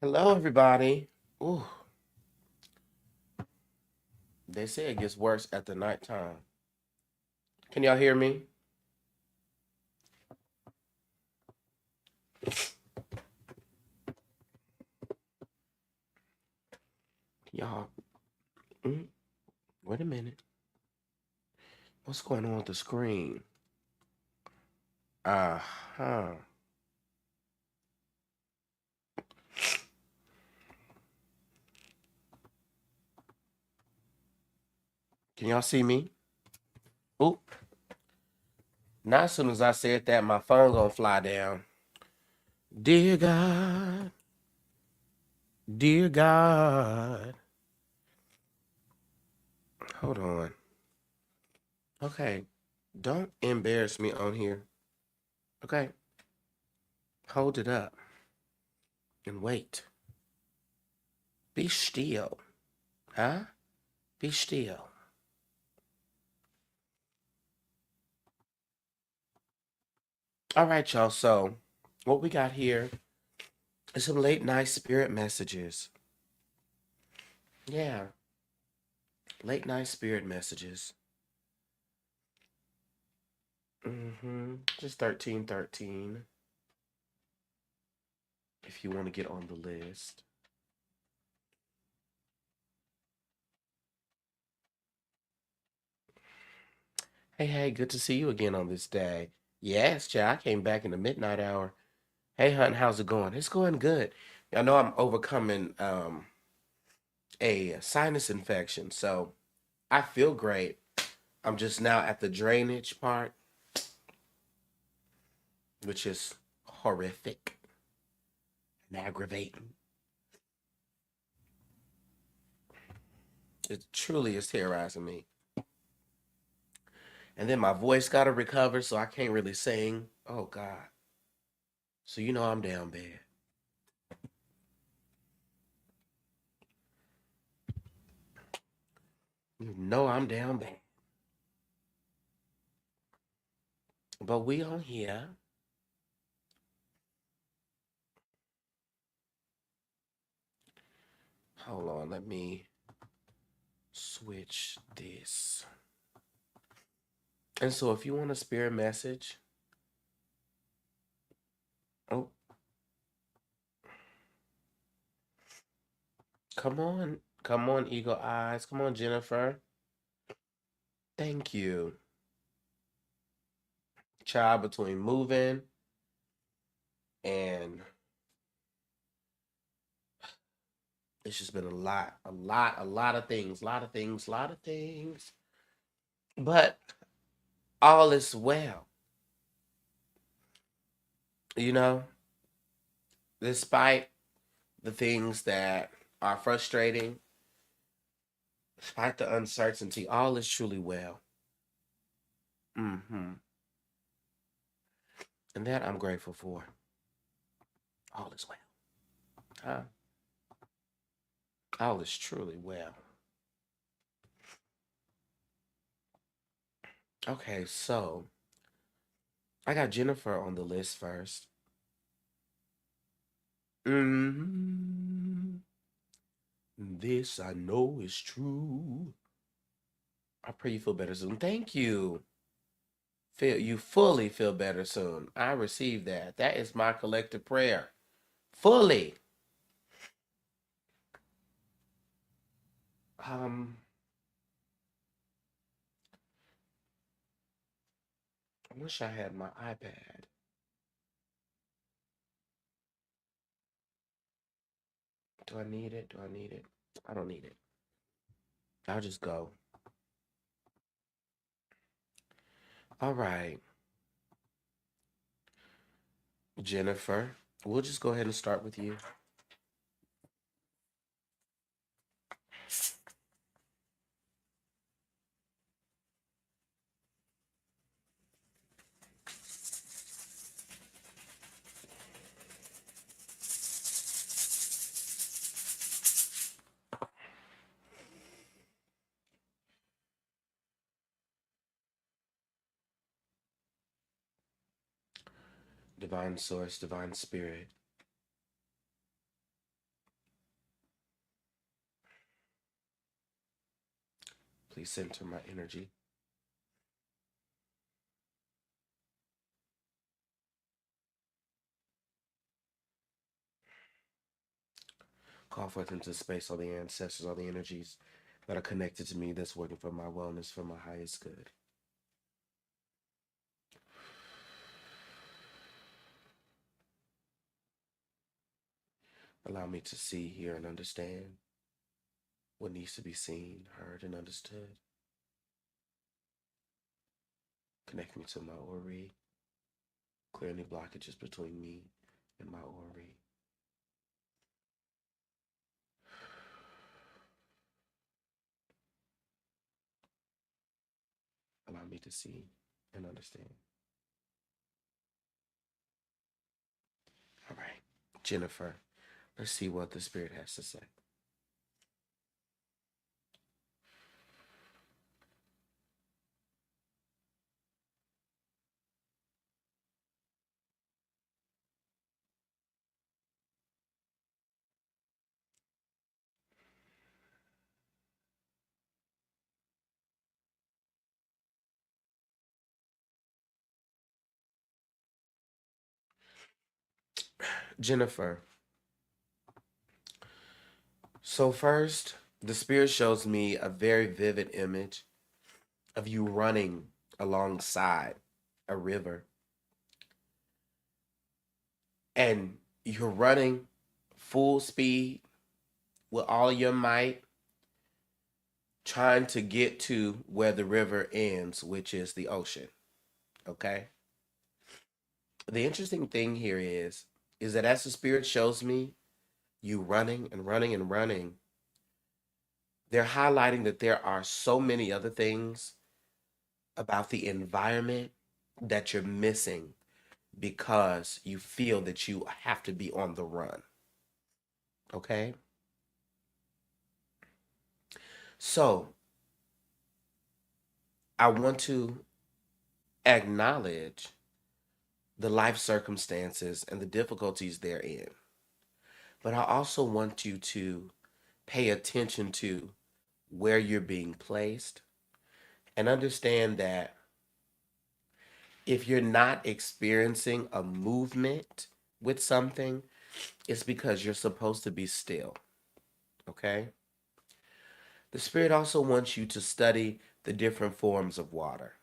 Hello, everybody. Ooh, they say it gets worse at the nighttime. Can y'all hear me? Y'all, mm, wait a minute. What's going on with the screen? Uh-huh. Can y'all see me? Oop. Now, as soon as I said that, my phone gonna fly down. Dear God, dear God. Hold on. Okay, don't embarrass me on here. Okay, hold it up and wait. Be still. Huh? Be still. All right, y'all. So, what we got here is some late night spirit messages. Yeah, late night spirit messages. Just 1313 if you want to get on the list. Hey, hey, good to see you again on this day. Yes, Chad, I came back in the midnight hour. Hey, Hunt, how's it going? It's going good. I know I'm overcoming a sinus infection, so I feel great. I'm just now at the drainage part, which is horrific and aggravating. It truly is terrorizing me. And then my voice got to recover, so I can't really sing. Oh, God. So you know I'm down bad. You know I'm down bad. But we on here. Hold on, let me switch this. And so if you want a spirit message, oh, come on. Come on, Eagle Eyes. Come on, Jennifer. Thank you. Child, between moving and it's just been a lot of things, a lot of things, a lot of things. But all is well, you know, despite the things that are frustrating, despite the uncertainty, all is truly well. hmm And that I'm grateful for. All is well. Huh? All is truly well. Okay, so I got Jennifer on the list first. hmm This I know is true. I pray you feel better soon. Thank you. Feel you fully feel better soon. I receive that. That is my collective prayer. Fully. Um, I wish I had my iPad. Do I need it? Do I need it? I don't need it. I'll just go. All right, Jennifer. We'll just go ahead and start with you. Divine Source, Divine Spirit. Please center my energy. Call forth into space all the ancestors, all the energies that are connected to me, that's working for my wellness, for my highest good. Allow me to see, hear, and understand what needs to be seen, heard, and understood. Connect me to my ori. Clear any blockages between me and my ori. Allow me to see and understand. All right, Jennifer, let's see what the Spirit has to say. Jennifer, so first, the Spirit shows me a very vivid image of you running alongside a river. And you're running full speed with all your might, trying to get to where the river ends, which is the ocean. Okay? The interesting thing here is that as the Spirit shows me you running and running and running, they're highlighting that there are so many other things about the environment that you're missing because you feel that you have to be on the run. Okay? So I want to acknowledge the life circumstances and the difficulties therein. But I also want you to pay attention to where you're being placed and understand that if you're not experiencing a movement with something, it's because you're supposed to be still. Okay? The Spirit also wants you to study the different forms of water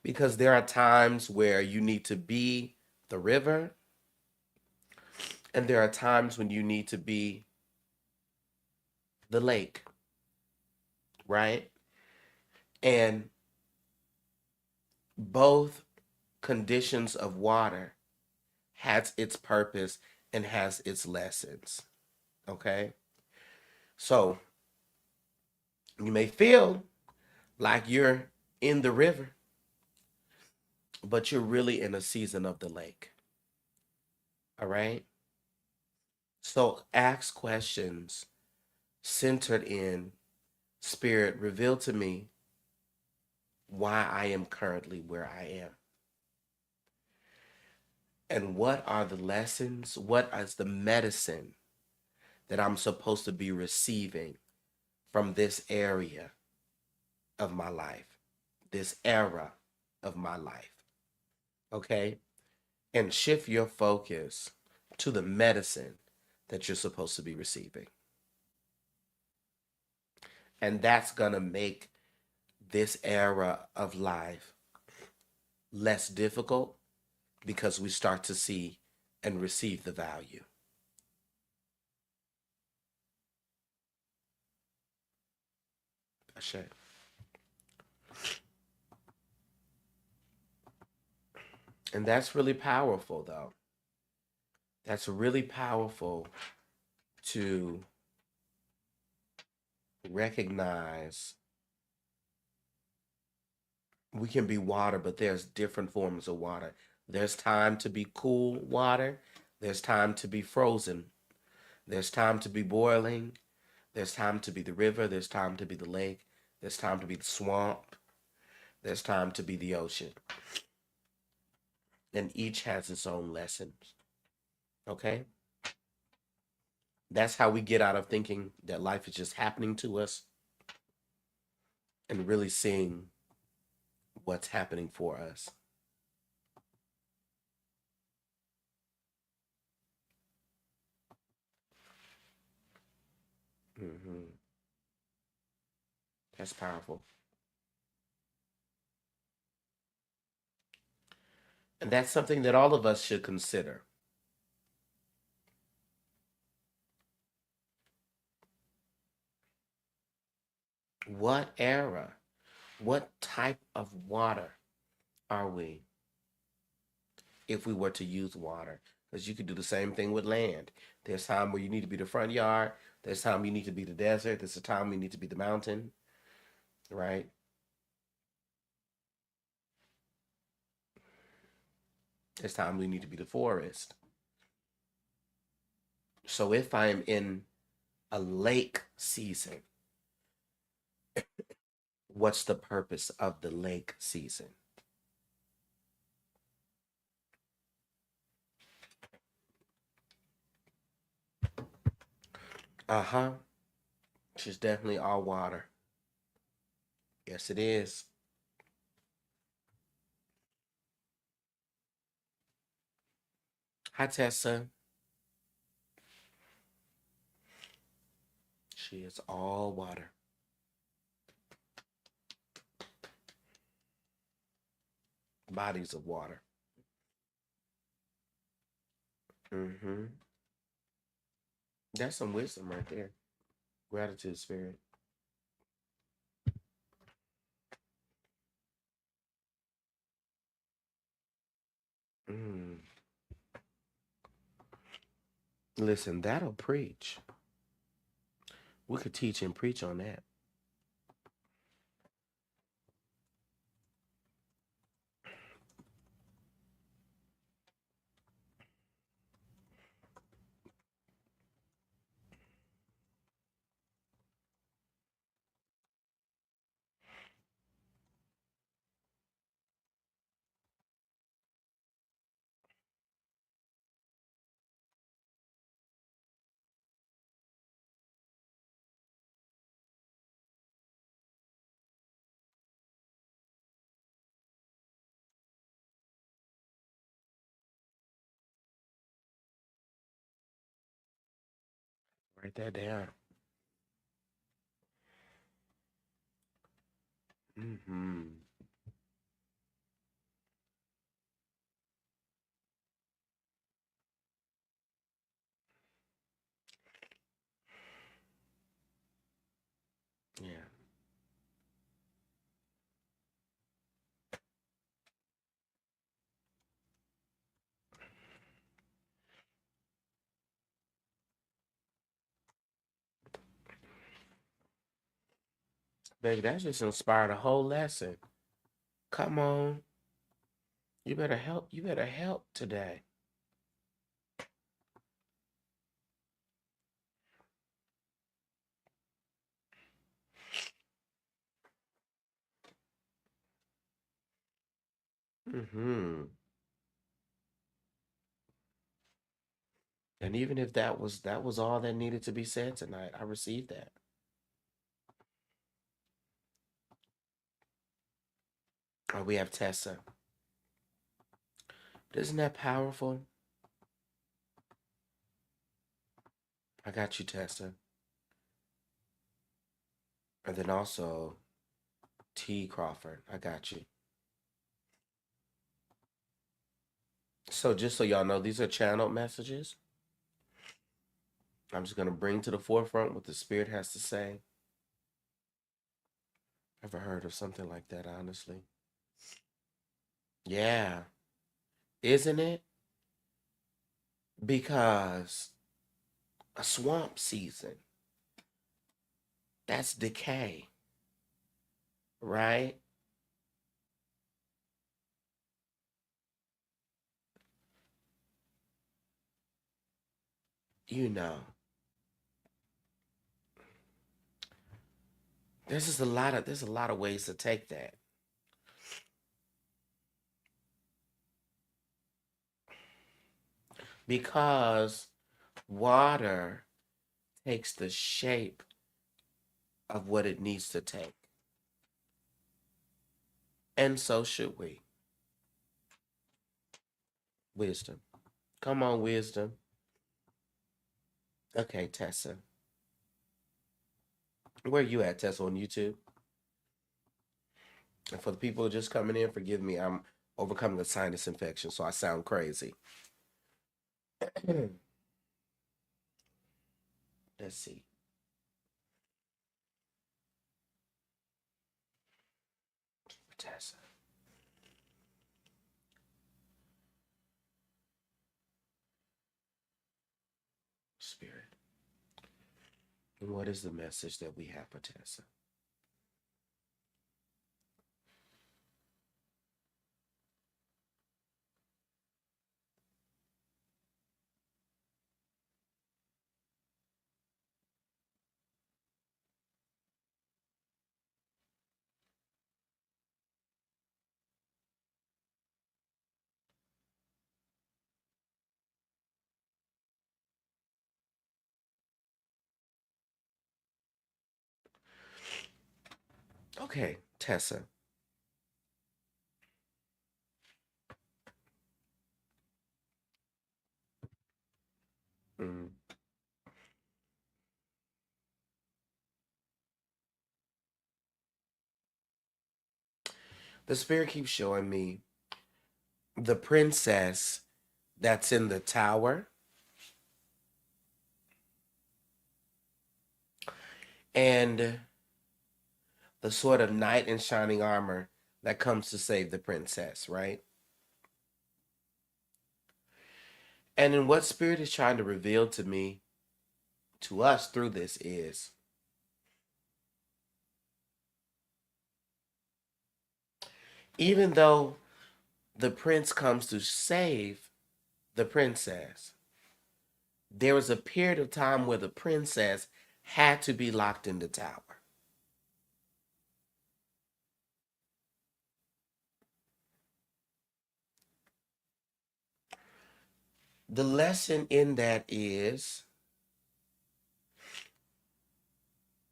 because there are times where you need to be the river, and there are times when you need to be the lake, right? And both conditions of water has its purpose and has its lessons. Okay? So you may feel like you're in the river, but you're really in a season of the lake. All right? So ask questions centered in Spirit, reveal to me why I am currently where I am. And what are the lessons? What is the medicine that I'm supposed to be receiving from this area of my life, this era of my life? Okay? And shift your focus to the medicine that you're supposed to be receiving. And that's going to make this era of life less difficult because we start to see and receive the value. Ashe. And that's really powerful, though. That's really powerful to recognize we can be water, but there's different forms of water. There's time to be cool water, there's time to be frozen, there's time to be boiling, there's time to be the river, there's time to be the lake, there's time to be the swamp, there's time to be the ocean. And each has its own lessons. Okay? That's how we get out of thinking that life is just happening to us and really seeing what's happening for us. Hmm. That's powerful. And that's something that all of us should consider. What era, what type of water are we if we were to use water? Because you could do the same thing with land. There's time where you need to be the front yard. There's time you need to be the desert. There's a time you need to be the mountain, right? There's time we need to be the forest. So if I'm in a lake season, what's the purpose of the lake season? Uh-huh. She's definitely all water. Yes, it is. Hi, Tessa. She is all water. Bodies of water. Mm-hmm. That's some wisdom right there. Gratitude spirit. Mm. Listen, that'll preach. We could teach and preach on that. Write that down. Mm-hmm. Yeah. Baby, that just inspired a whole lesson. Come on. You better help. You better help today. Mm-hmm. And even if that was all that needed to be said tonight, I received that. Oh, we have Tessa. But isn't that powerful? I got you, Tessa. And then also T. Crawford. I got you. So just so y'all know, these are channeled messages. I'm just gonna bring to the forefront what the spirit has to say. Ever heard of something like that, honestly? Yeah. Isn't it? Because a swamp season, that's decay, right? You know. There's a lot of ways to take that. Because water takes the shape of what it needs to take. And so should we. Wisdom. Come on, wisdom. Okay, Tessa. Where you at, Tessa, on YouTube? And for the people just coming in, forgive me. I'm overcoming a sinus infection, so I sound crazy. Let's see. Tessa. Spirit. And what is the message that we have for Tessa? Okay, Tessa. Mm. The spirit keeps showing me the princess that's in the tower and the sort of knight in shining armor that comes to save the princess, right? And in what spirit is trying to reveal to me, to us through this is, even though the prince comes to save the princess, there was a period of time where the princess had to be locked in the tower. The lesson in that is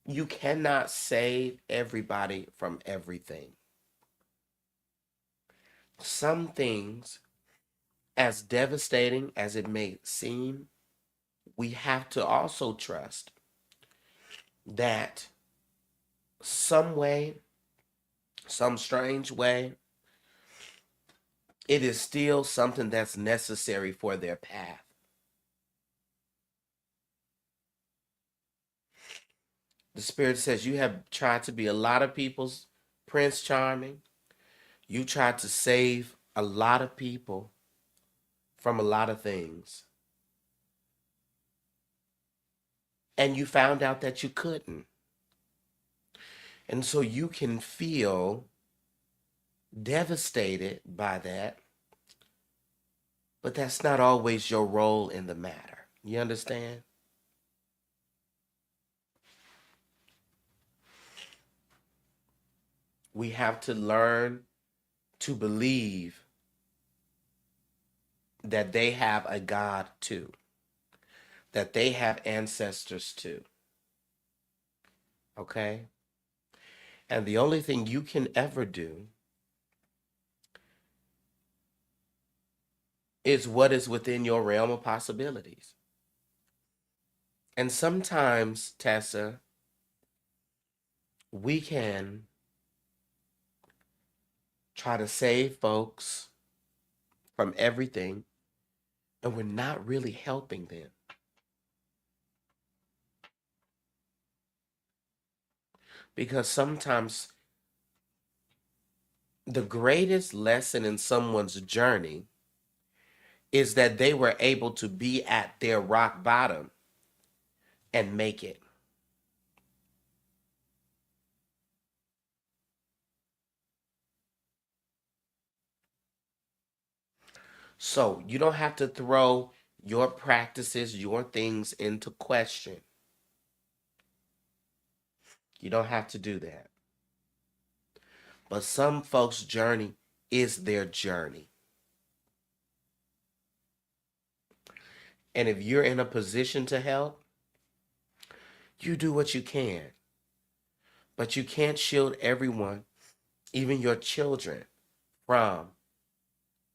you cannot save everybody from everything. Some things, as devastating as it may seem, we have to also trust that some way, some strange way, it is still something that's necessary for their path. The Spirit says you have tried to be a lot of people's Prince Charming. You tried to save a lot of people from a lot of things. And you found out that you couldn't. And so you can feel devastated by that, but that's not always your role in the matter. You understand? We have to learn to believe that they have a God too, that they have ancestors too. Okay? And the only thing you can ever do is what is within your realm of possibilities. And sometimes, Tessa, we can try to save folks from everything, and we're not really helping them. Because sometimes the greatest lesson in someone's journey is that they were able to be at their rock bottom and make it. So you don't have to throw your practices, your things into question. You don't have to do that. But some folks' journey is their journey. And if you're in a position to help, you do what you can. But you can't shield everyone even your children, from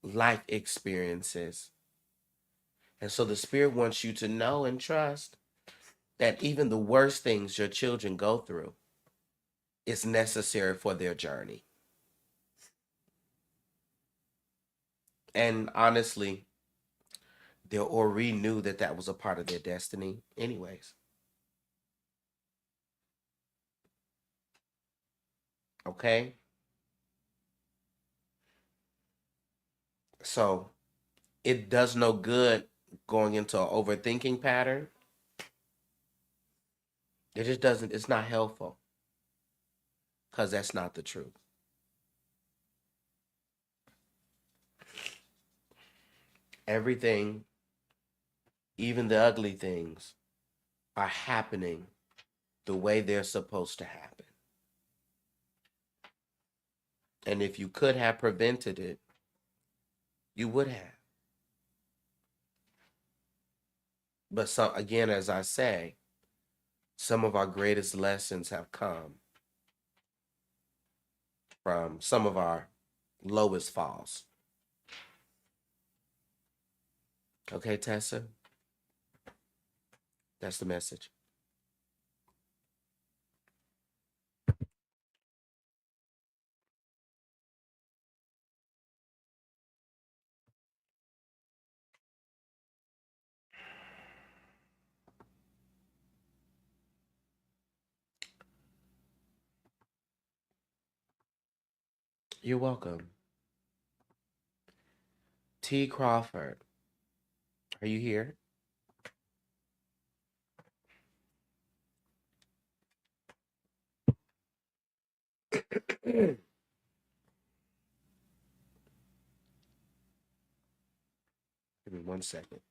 life experiences. And so the Spirit wants you to know and trust that even the worst things your children go through is necessary for their journey. And honestly, they already knew that that was a part of their destiny, anyways. Okay? So it does no good going into an overthinking pattern. It just doesn't, it's not helpful because that's not the truth. Everything, even the ugly things, are happening the way they're supposed to happen. And if you could have prevented it, you would have. But some, again, as I say, some of our greatest lessons have come from some of our lowest falls. Okay, Tessa? That's the message. You're welcome. T. Crawford, are you here? Give me 1 second.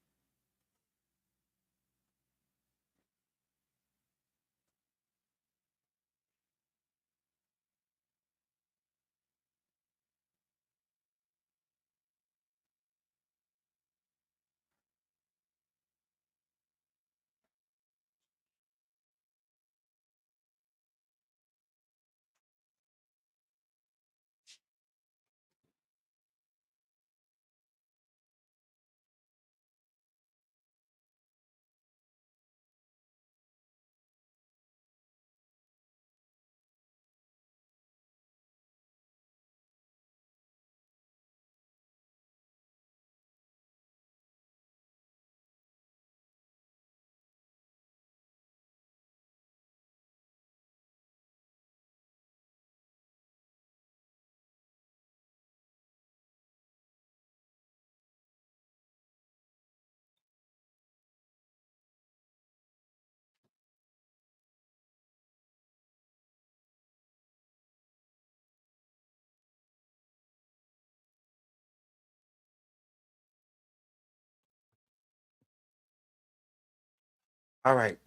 All right,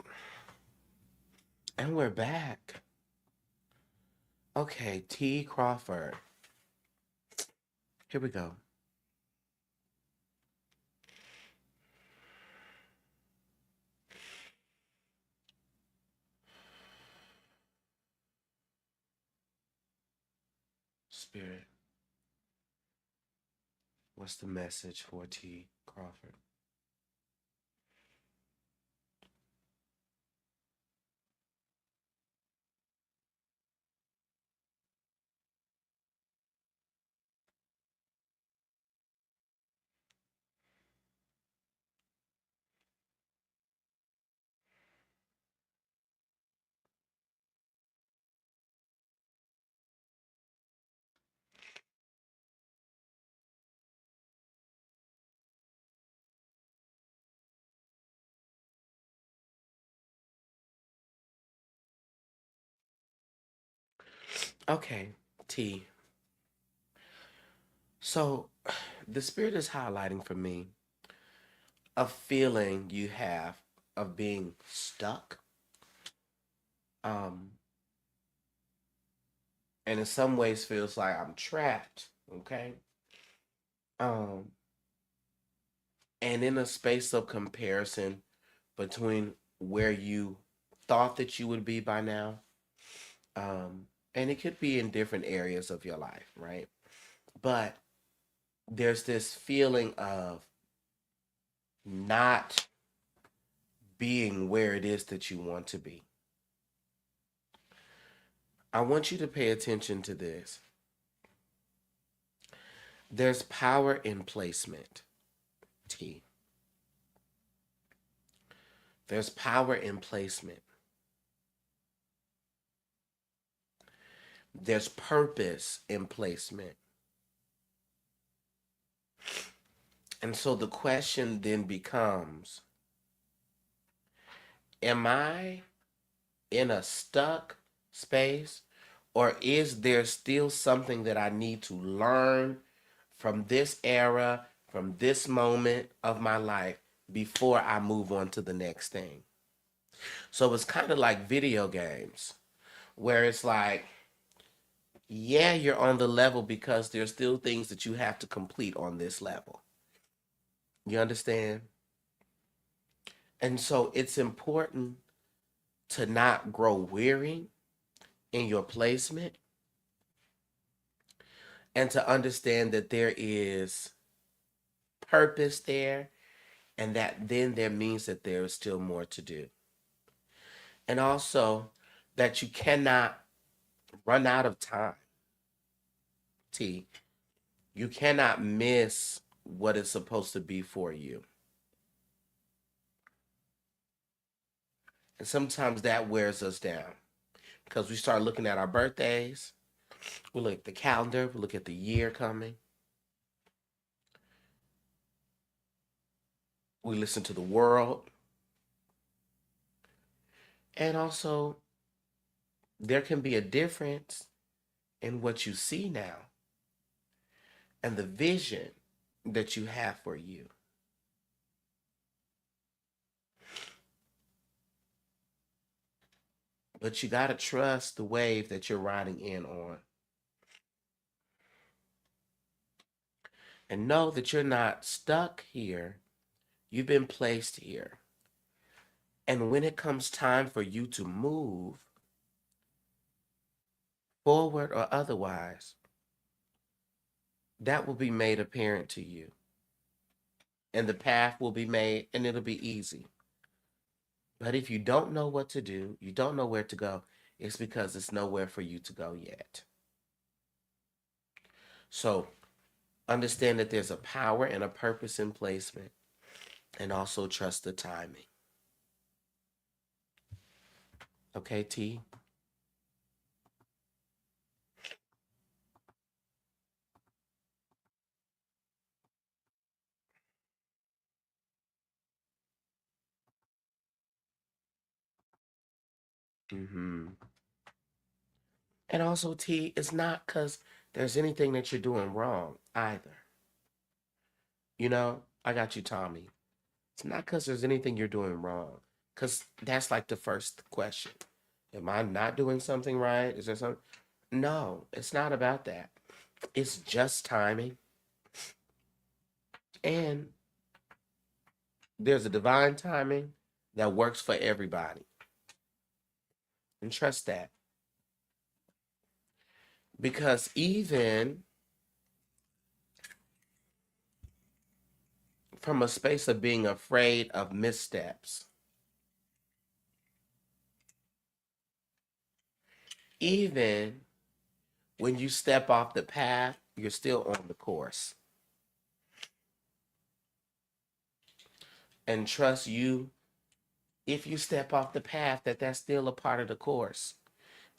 and we're back. Okay, T. Crawford. Here we go. Spirit, what's the message for T. Crawford? Okay, T. So the Spirit is highlighting for me a feeling you have of being stuck. Um, and in some ways feels like I'm trapped. Okay. Um, and in a space of comparison between where you thought that you would be by now, And it could be in different areas of your life, right? But there's this feeling of not being where it is that you want to be. I want you to pay attention to this. There's power in placement, T. There's power in placement. There's purpose in placement. And so the question then becomes, am I in a stuck space, or is there still something that I need to learn from this era, from this moment of my life before I move on to the next thing? So it's kind of like video games where it's like, yeah, you're on the level because there's still things that you have to complete on this level. You understand? And so it's important to not grow weary in your placement and to understand that there is purpose there, and that then there means that there is still more to do. And also that you cannot run out of time. T, you cannot miss what is supposed to be for you. And sometimes that wears us down because we start looking at our birthdays, we look at the calendar, we look at the year coming, we listen to the world, and also there can be a difference in what you see now and the vision that you have for you. But you got to trust the wave that you're riding in on. And know that you're not stuck here. You've been placed here. And when it comes time for you to move forward or otherwise, that will be made apparent to you. And the path will be made and it'll be easy. But if you don't know what to do, you don't know where to go, it's because it's nowhere for you to go yet. So understand that there's a power and a purpose in placement, and also trust the timing. Okay, T? Mm-hmm. And also, T, it's not because there's anything that you're doing wrong either. I got you, Tommy. It's not because there's anything you're doing wrong. Because that's like the first question. Am I not doing something right? Is there something? No, it's not about that. It's just timing. And there's a divine timing that works for everybody. And trust that. Because even from a space of being afraid of missteps, even when you step off the path, you're still on the course. And trust you, if you step off the path, that's still a part of the course.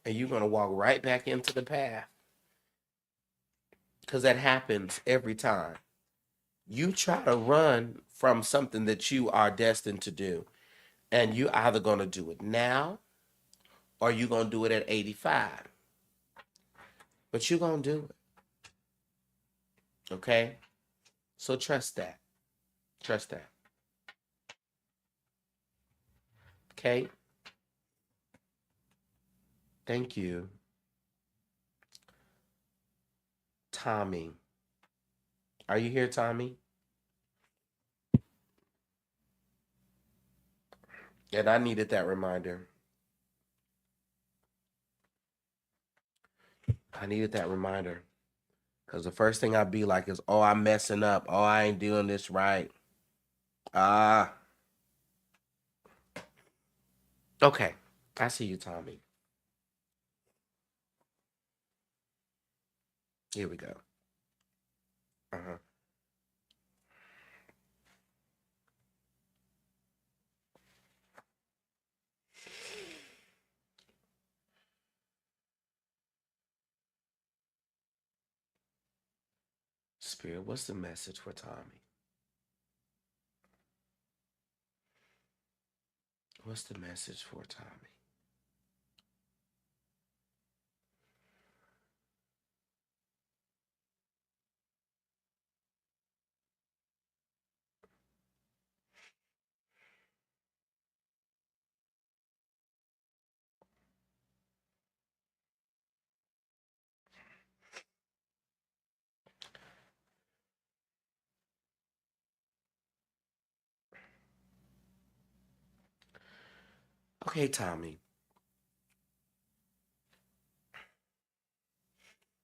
And you're going to walk right back into the path. Because that happens every time. You try to run from something that you are destined to do, and you're either going to do it now or you're going to do it at 85. But you're going to do it. Okay? So trust that. Trust that. Okay? Thank you. Tommy. Are you here, Tommy? And I needed that reminder. I needed that reminder. Because the first thing I'd be like is, oh, I'm messing up. Oh, I ain't doing this right. Ah. Okay. I see you, Tommy. Here we go. Uh-huh. Spirit, what's the message for Tommy? What's the message for Tommy? Okay, Tommy.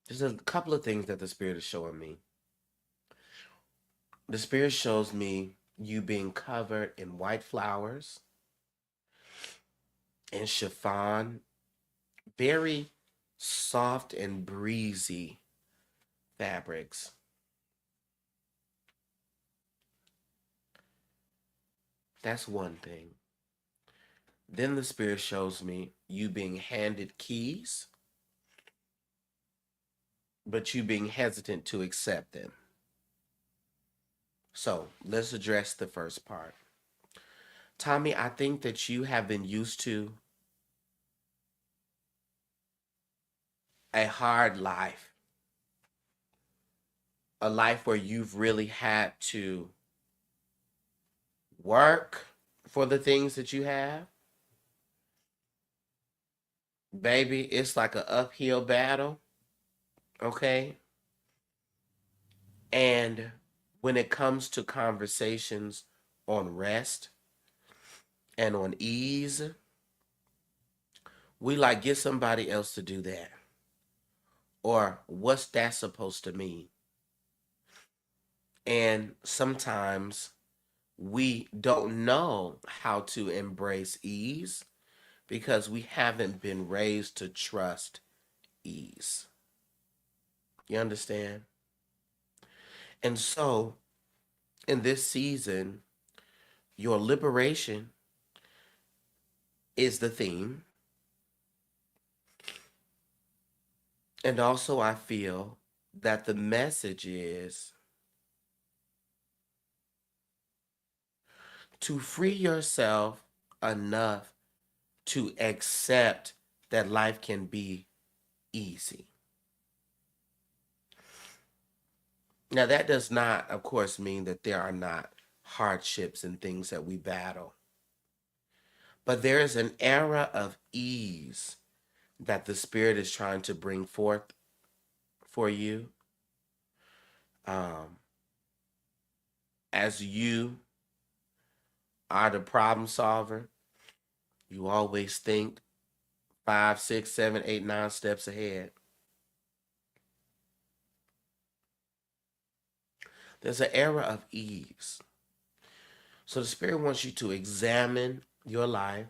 There's a couple of things that the Spirit is showing me. The Spirit shows me you being covered in white flowers and chiffon, very soft and breezy fabrics. That's one thing. Then the Spirit shows me you being handed keys, but you being hesitant to accept them. So let's address the first part. Tommy, I think that you have been used to a hard life, a life where you've really had to work for the things that you have. Baby, it's like an uphill battle, okay? And when it comes to conversations on rest and on ease, we like get somebody else to do that. Or what's that supposed to mean? And sometimes we don't know how to embrace ease because we haven't been raised to trust ease. You understand? And so, in this season, your liberation is the theme. And also, I feel that the message is to free yourself enough to accept that life can be easy. Now, that does not, of course, mean that there are not hardships and things that we battle, but there is an era of ease that the Spirit is trying to bring forth for you. Um, as you are the problem solver, you always think 5, 6, 7, 8, 9 steps ahead. There's an era of ease. So the Spirit wants you to examine your life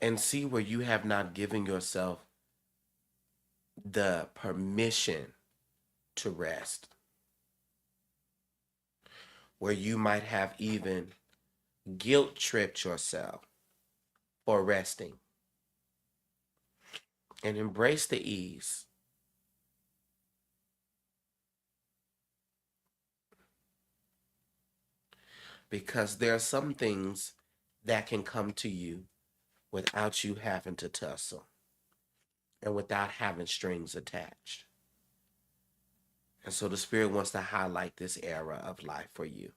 and see where you have not given yourself the permission to rest, where you might have even guilt tripped yourself for resting, and embrace the ease. Because there are some things that can come to you without you having to tussle and without having strings attached. And so the Spirit wants to highlight this era of life for you.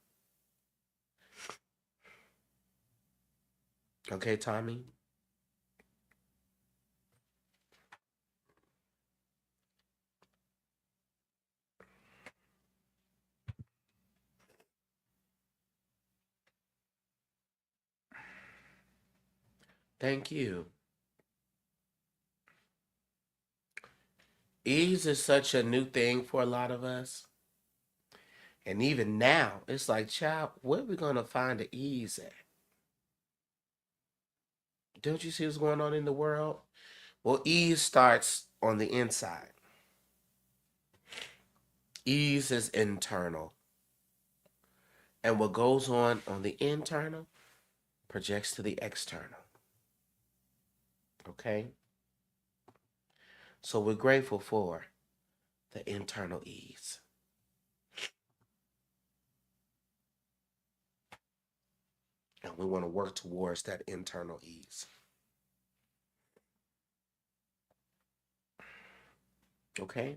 Okay, Tommy? Thank you. Ease is such a new thing for a lot of us. And even now, it's like, child, where are we going to find the ease at? Don't you see what's going on in the world? Well, ease starts on the inside. Ease is internal. And what goes on the internal projects to the external. Okay? So we're grateful for the internal ease. And we want to work towards that internal ease. Okay?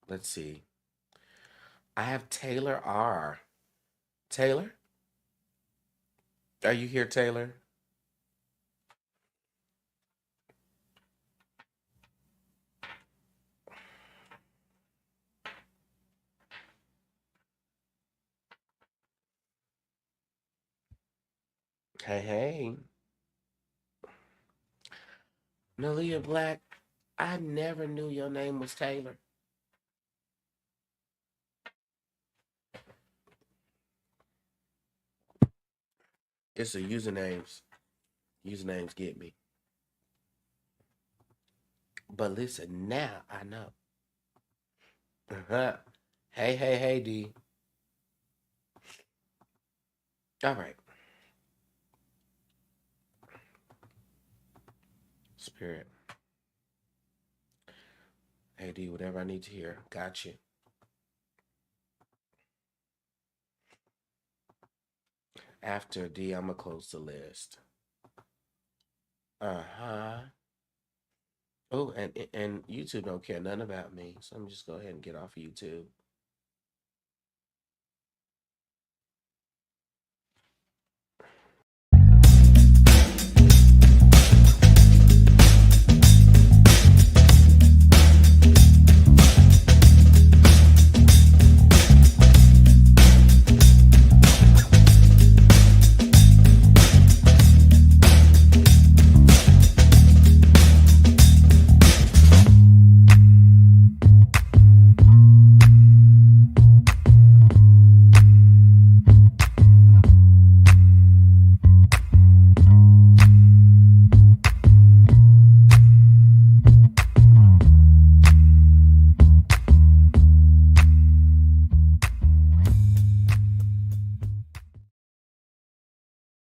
Let's see. I have Taylor R. Taylor? Are you here, Taylor? Hey, hey. Nalia Black, I never knew your name was Taylor. It's the usernames. Usernames get me. But listen, now I know. Uh-huh. Hey, hey, hey, D. All right. Spirit. Hey, D, whatever I need to hear. Got you. After D, I'm going to close the list. Uh-huh. Oh, and YouTube don't care nothing about me. So I'm just go ahead and get off of YouTube.